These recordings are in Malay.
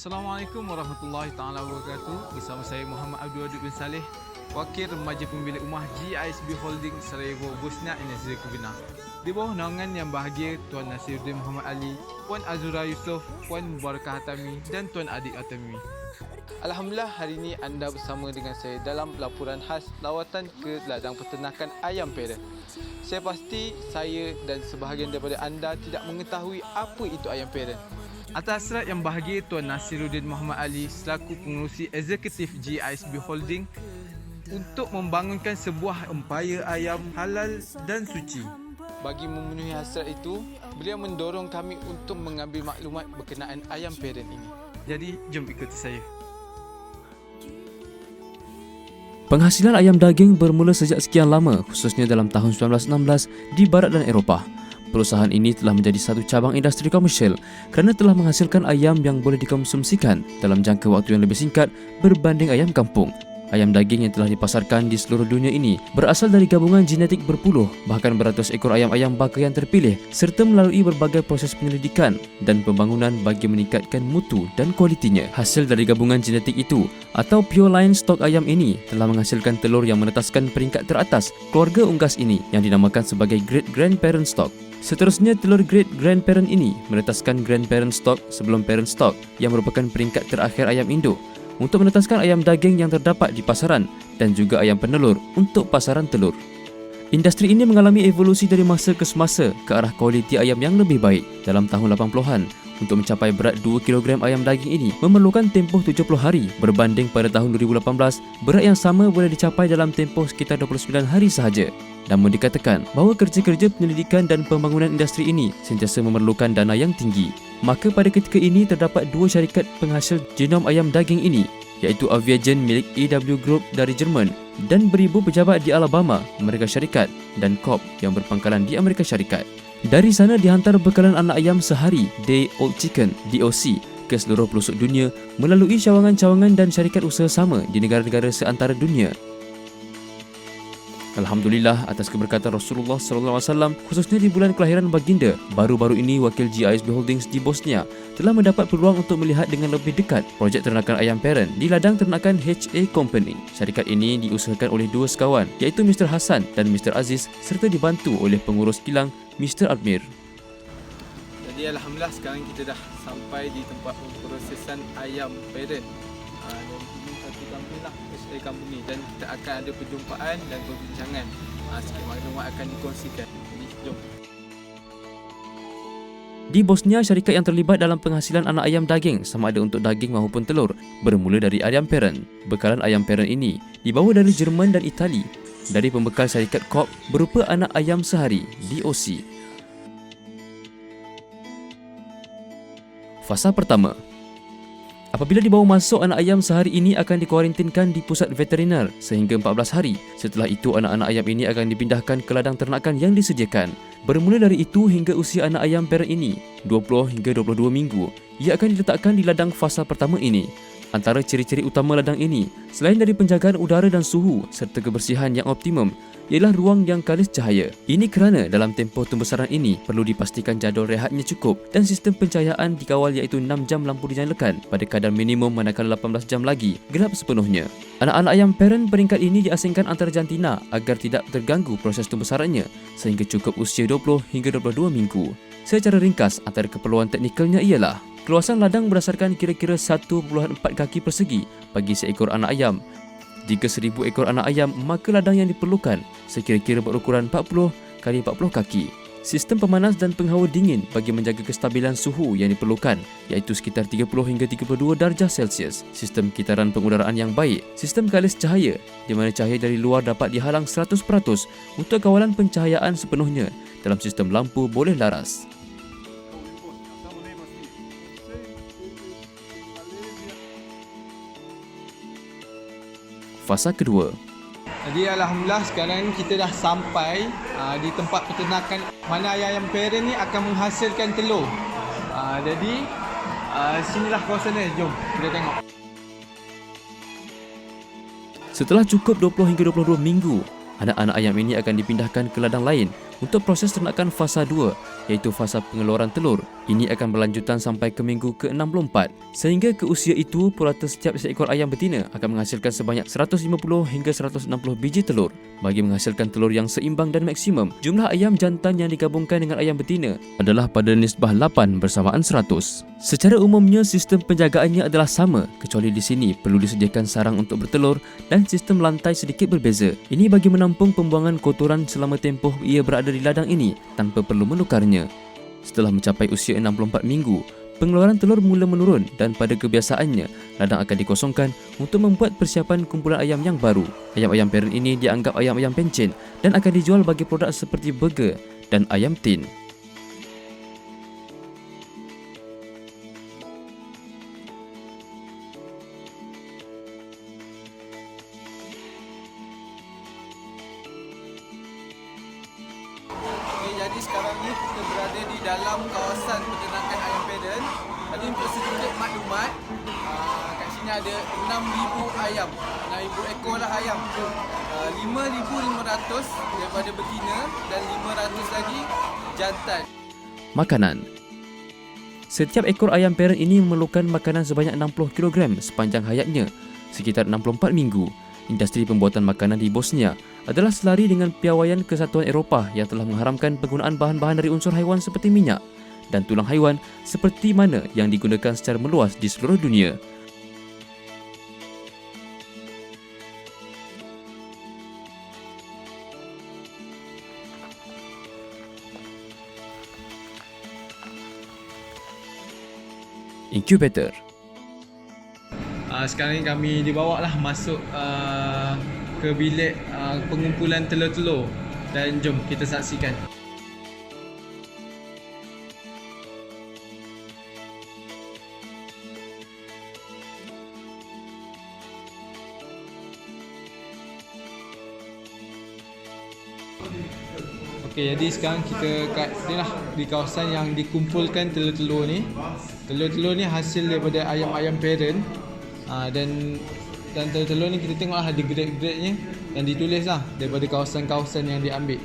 Assalamualaikum warahmatullahi taala wabarakatuh. Bersama saya Muhammad Abdul Wadud bin Saleh, Wakil Remaja Pemilik Rumah GISB Holding Sarajevo, Bosnia and Herzegovina. Di bawah naungan yang bahagia Tuan Nasiruddin Muhammad Ali, Puan Azura Yusof, Puan Mubarakah Hatami dan Tuan Adik Atami. Alhamdulillah, hari ini anda bersama dengan saya dalam laporan khas lawatan ke ladang peternakan ayam parent. Saya pasti saya dan sebahagian daripada anda tidak mengetahui apa itu ayam parent. Atas hasrat yang bahagia Tuan Nasiruddin Muhammad Ali selaku pengerusi eksekutif GISB Holding untuk membangunkan sebuah empayar ayam halal dan suci. Bagi memenuhi hasrat itu, beliau mendorong kami untuk mengambil maklumat berkenaan ayam parent ini. Jadi, jom ikuti saya. Penghasilan ayam daging bermula sejak sekian lama, khususnya dalam tahun 1916 di Barat dan Eropah. Perusahaan ini telah menjadi satu cabang industri komersial kerana telah menghasilkan ayam yang boleh dikonsumsikan dalam jangka waktu yang lebih singkat berbanding ayam kampung. Ayam daging yang telah dipasarkan di seluruh dunia ini berasal dari gabungan genetik berpuluh, bahkan beratus ekor ayam-ayam baka yang terpilih serta melalui berbagai proses penyelidikan dan pembangunan bagi meningkatkan mutu dan kualitinya. Hasil dari gabungan genetik itu atau pure line stok ayam ini telah menghasilkan telur yang menetaskan peringkat teratas keluarga unggas ini yang dinamakan sebagai great grandparent stock. Seterusnya, telur great grandparent ini menetaskan grandparent stock sebelum parent stock yang merupakan peringkat terakhir ayam induk untuk menetaskan ayam daging yang terdapat di pasaran dan juga ayam penelur untuk pasaran telur. Industri ini mengalami evolusi dari masa ke semasa ke arah kualiti ayam yang lebih baik. Dalam tahun 80-an, untuk mencapai berat 2 kg ayam daging ini memerlukan tempoh 70 hari berbanding pada tahun 2018, berat yang sama boleh dicapai dalam tempoh sekitar 29 hari sahaja. Namun dikatakan bahawa kerja-kerja penyelidikan dan pembangunan industri ini sentiasa memerlukan dana yang tinggi. Maka pada ketika ini terdapat dua syarikat penghasil genom ayam daging ini, iaitu Aviagen milik EW Group dari Jerman dan beribu pejabat di Alabama, Amerika Syarikat, dan Cobb yang berpangkalan di Amerika Syarikat. Dari sana dihantar bekalan anak ayam sehari Day Old Chicken (DOC) ke seluruh pelosok dunia melalui cawangan-cawangan dan syarikat usaha sama di negara-negara seantara dunia. Alhamdulillah, atas keberkatan Rasulullah SAW, khususnya di bulan kelahiran baginda, baru-baru ini wakil GISB Holdings di Bosnia telah mendapat peluang untuk melihat dengan lebih dekat projek ternakan ayam parent di ladang ternakan HA Company. Syarikat ini diusahakan oleh dua sekawan, iaitu Mr. Hassan dan Mr. Aziz, serta dibantu oleh pengurus kilang Mr. Admir. Jadi alhamdulillah, sekarang kita dah sampai di tempat pemprosesan ayam parent. Dan ini satu company lah, HA Company, dan kita akan ada perjumpaan dan perbincangan. Sikit maklumat akan dikongsikan. Jadi jom. Di Bosnia, syarikat yang terlibat dalam penghasilan anak ayam daging sama ada untuk daging maupun telur bermula dari ayam parent. Bekalan ayam parent ini dibawa dari Jerman dan Itali dari pembekal syarikat Cobb berupa anak ayam sehari (DOC). Fasa pertama. Apabila dibawa masuk, anak ayam sehari ini akan dikuarantinkan di pusat veteriner sehingga 14 hari. Setelah itu, anak-anak ayam ini akan dipindahkan ke ladang ternakan yang disediakan. Bermula dari itu hingga usia anak ayam parent ini 20 hingga 22 minggu, ia akan diletakkan di ladang fasa pertama ini. Antara ciri-ciri utama ladang ini, selain dari penjagaan udara dan suhu serta kebersihan yang optimum, ialah ruang yang kalis cahaya. Ini kerana dalam tempoh pembesaran ini perlu dipastikan jadual rehatnya cukup dan sistem pencahayaan dikawal, iaitu 6 jam lampu dinyalakan pada kadar minimum manakala 18 jam lagi gelap sepenuhnya. Anak-anak ayam parent peringkat ini diasingkan antara jantina agar tidak terganggu proses pembesarannya sehingga cukup usia 20 hingga 22 minggu. Secara ringkas, antara keperluan teknikalnya ialah keluasan ladang berdasarkan kira-kira 1.4 kaki persegi bagi seekor anak ayam. Jika 1,000 ekor anak ayam, maka ladang yang diperlukan sekira-kira berukuran 40 x 40 kaki. Sistem pemanas dan penghawa dingin bagi menjaga kestabilan suhu yang diperlukan, iaitu sekitar 30 hingga 32 darjah Celsius. Sistem kitaran pengudaraan yang baik. Sistem kalis cahaya, di mana cahaya dari luar dapat dihalang 100% untuk kawalan pencahayaan sepenuhnya dalam sistem lampu boleh laras. Fasa kedua. Jadi alhamdulillah, sekarang kita dah sampai di tempat peternakan mana ayam parent ni akan menghasilkan telur. Jadi sinilah kawasannya, jom kita tengok. Setelah cukup 20 hingga 22 minggu, anak-anak ayam ini akan dipindahkan ke ladang lain Untuk proses ternakan fasa 2, iaitu fasa pengeluaran telur, ini akan berlanjutan sampai ke minggu ke-64. Sehingga ke usia itu, purata setiap seekor ayam betina akan menghasilkan sebanyak 150 hingga 160 biji telur. Bagi menghasilkan telur yang seimbang dan maksimum, jumlah ayam jantan yang digabungkan dengan ayam betina adalah pada nisbah 8 bersamaan 100. Secara umumnya, sistem penjagaannya adalah sama, kecuali di sini perlu disediakan sarang untuk bertelur dan sistem lantai sedikit berbeza. Ini bagi menampung pembuangan kotoran selama tempoh ia berada di ladang ini tanpa perlu menukarnya. Setelah mencapai usia 64 minggu, pengeluaran telur mula menurun dan pada kebiasaannya, ladang akan dikosongkan untuk membuat persiapan kumpulan ayam yang baru. Ayam-ayam parent ini dianggap ayam-ayam pencen dan akan dijual bagi produk seperti burger dan ayam tin. Jadi sekarang ni kita berada di dalam kawasan peternakan ayam parent. Jadi untuk sedikit maklumat, kat sini ada 6,000 ayam, 6,000 ekor lah ayam. 5,500 daripada betina dan 500 lagi jantan. Makanan. Setiap ekor ayam parent ini memerlukan makanan sebanyak 60 kg sepanjang hayatnya, sekitar 64 minggu. Industri pembuatan makanan di Bosnia adalah selari dengan piawaian Kesatuan Eropah yang telah mengharamkan penggunaan bahan-bahan dari unsur haiwan seperti minyak dan tulang haiwan seperti mana yang digunakan secara meluas di seluruh dunia. Incubator. Sekarang ni kami dibawa lah masuk ke bilik pengumpulan telur-telur dan jom kita saksikan. Okey, jadi sekarang kita kat ni lah, di kawasan yang dikumpulkan telur-telur ni. Telur-telur ni hasil daripada ayam-ayam parent. Dan telur-telur ni kita tengok lah ada grade-gradenya dan ditulis lah daripada kawasan-kawasan yang diambil.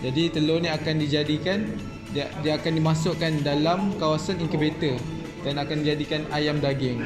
Jadi telur ni akan dijadikan, dia akan dimasukkan dalam kawasan incubator dan akan dijadikan ayam daging.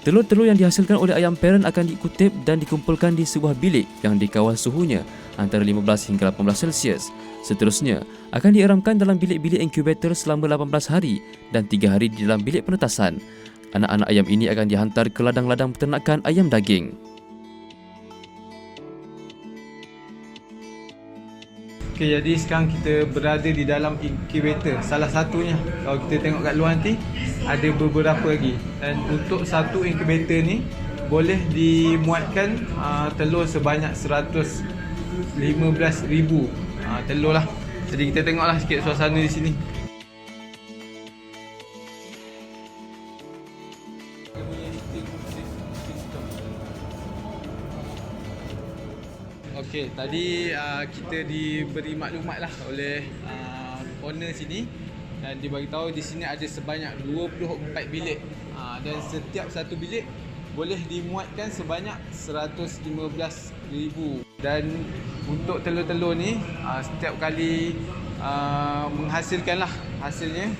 Telur-telur yang dihasilkan oleh ayam parent akan dikutip dan dikumpulkan di sebuah bilik yang dikawal suhunya antara 15 hingga 18 Celsius. Seterusnya, akan dieramkan dalam bilik-bilik inkubator selama 18 hari dan 3 hari di dalam bilik penetasan. Anak-anak ayam ini akan dihantar ke ladang-ladang peternakan ayam daging. Okey, jadi sekarang kita berada di dalam inkubator. Salah satunya, kalau kita tengok kat luar nanti, ada beberapa lagi. Dan untuk satu inkubator ni boleh dimuatkan telur sebanyak 115,000 telur lah. Jadi kita tengoklah sikit suasana di sini. Okey, tadi kita diberi maklumat lah oleh owner sini dan diberitahu di sini ada sebanyak 24 bilik dan setiap satu bilik boleh dimuatkan sebanyak 115,000. Dan untuk telur-telur ni setiap kali menghasilkan lah hasilnya,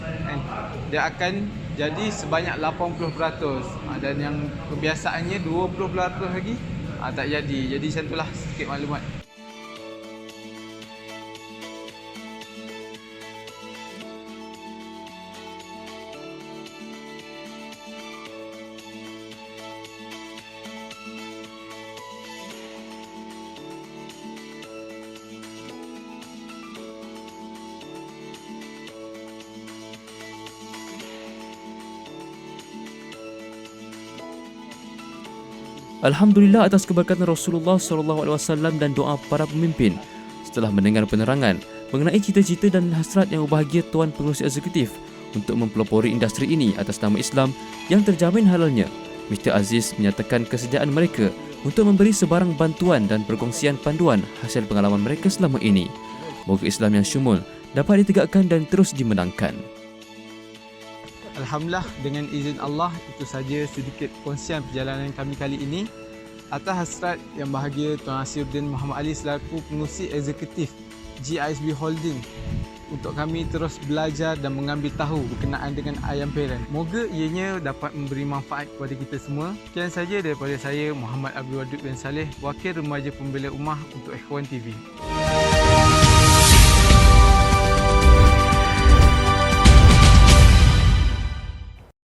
dia akan jadi sebanyak 80%, dan yang kebiasaannya 20% lagi tak jadi. Jadi macam itulah sikit maklumat. Alhamdulillah atas keberkatan Rasulullah SAW dan doa para pemimpin. Setelah mendengar penerangan mengenai cita-cita dan hasrat yang berbahagia Tuan Pengerusi Eksekutif untuk mempelopori industri ini atas nama Islam yang terjamin halalnya, Mr. Aziz menyatakan kesediaan mereka untuk memberi sebarang bantuan dan perkongsian panduan hasil pengalaman mereka selama ini. Moga Islam yang syumul dapat ditegakkan dan terus dimenangkan. Alhamdulillah, dengan izin Allah, itu saja sedikit kongsian perjalanan kami kali ini. Atas hasrat yang bahagia Tuan Nasiruddin Muhammad Ali selaku pengurusi eksekutif GISB Holding untuk kami terus belajar dan mengambil tahu berkenaan dengan ayam parent. Moga ianya dapat memberi manfaat kepada kita semua. Sekian saja daripada saya, Muhammad Abdul Wadud bin Saleh, Wakil Remaja Pembela Ummah untuk Ikhwan TV.